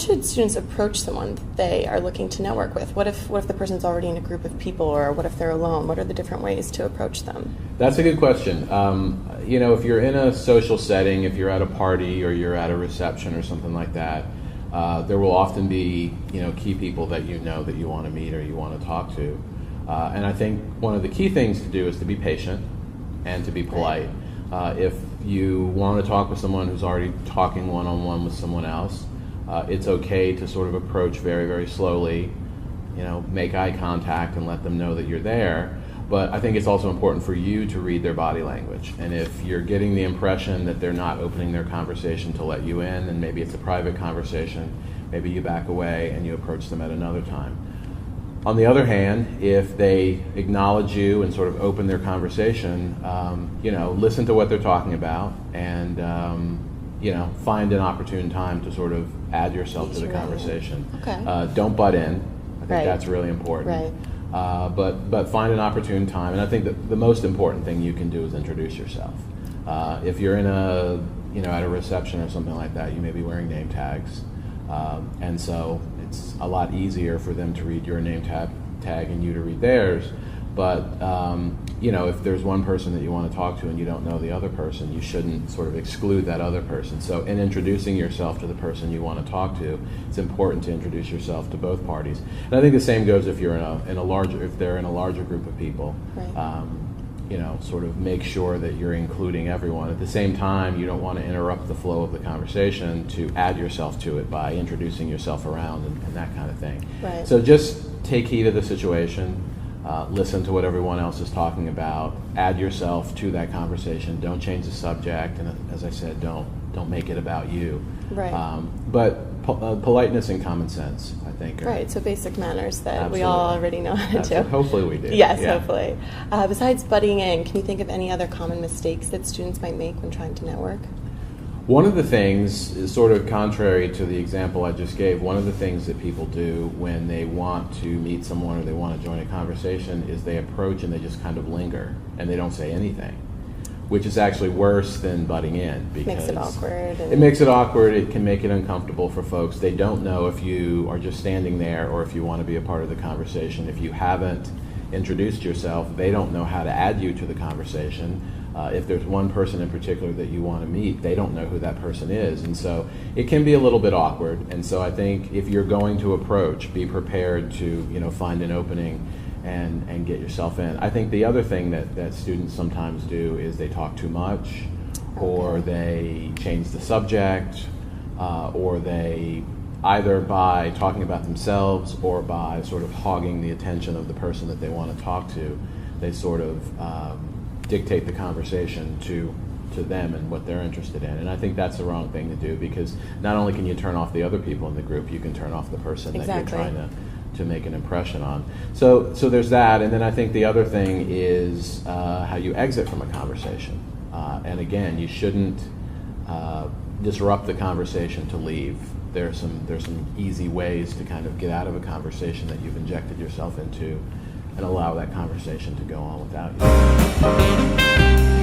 should students approach someone that they are looking to network with? What if the person's already in a group of people, or what if they're alone? What are the different ways to approach them? That's a good question. If you're in a social setting, if you're at a party or you're at a reception or something like that, there will often be, key people that that you want to meet or you want to talk to. And I think one of the key things to do is to be patient and to be polite. If you want to talk with someone who's already talking one-on-one with someone else, it's okay to sort of approach very, very slowly, make eye contact and let them know that you're there. But I think it's also important for you to read their body language. And if you're getting the impression that they're not opening their conversation to let you in, and maybe it's a private conversation, maybe you back away and you approach them at another time. On the other hand, if they acknowledge you and sort of open their conversation, listen to what they're talking about and, find an opportune time to sort of add yourself to the conversation. Okay. Don't butt in. I think that's really important. Right. But find an opportune time, and I think that the most important thing you can do is introduce yourself. If you're in at a reception or something like that, you may be wearing name tags, and so it's a lot easier for them to read your name tag and you to read theirs. But if there's one person that you want to talk to and you don't know the other person, you shouldn't sort of exclude that other person. So in introducing yourself to the person you want to talk to, it's important to introduce yourself to both parties. And I think the same goes if you're if they're in a larger group of people. Right. Sort of make sure that you're including everyone. At the same time, you don't want to interrupt the flow of the conversation to add yourself to it by introducing yourself around and that kind of thing. Right. So just take heed of the situation. Listen to what everyone else is talking about. Add yourself to that conversation. Don't change the subject, and as I said, don't make it about you. Right. But politeness and common sense, I think. Right. So basic manners that Absolutely. we all already know how to do. Hopefully we do. Yes, yeah. hopefully. Besides butting in, can you think of any other common mistakes that students might make when trying to network? One of the things is sort of contrary to the example I just gave. One of the things that people do when they want to meet someone or they want to join a conversation is they approach and they just kind of linger and they don't say anything, which is actually worse than butting in because makes it awkward. It makes it awkward. It can make it uncomfortable for folks. They don't know if you are just standing there or if you want to be a part of the conversation. If you haven't introduced yourself, they don't know how to add you to the conversation. If there's one person in particular that you want to meet, they don't know who that person is. And so it can be a little bit awkward. And so I think if you're going to approach, be prepared to find an opening and get yourself in. I think the other thing that students sometimes do is they talk too much, or they change the subject, or they either by talking about themselves or by sort of hogging the attention of the person that they want to talk to, they sort of dictate the conversation to them and what they're interested in. And I think that's the wrong thing to do, because not only can you turn off the other people in the group, you can turn off the person that you're trying to make an impression on. So there's that. And then I think the other thing is how you exit from a conversation. And again, you shouldn't disrupt the conversation to leave. There's some easy ways to kind of get out of a conversation that you've injected yourself into and allow that conversation to go on without you.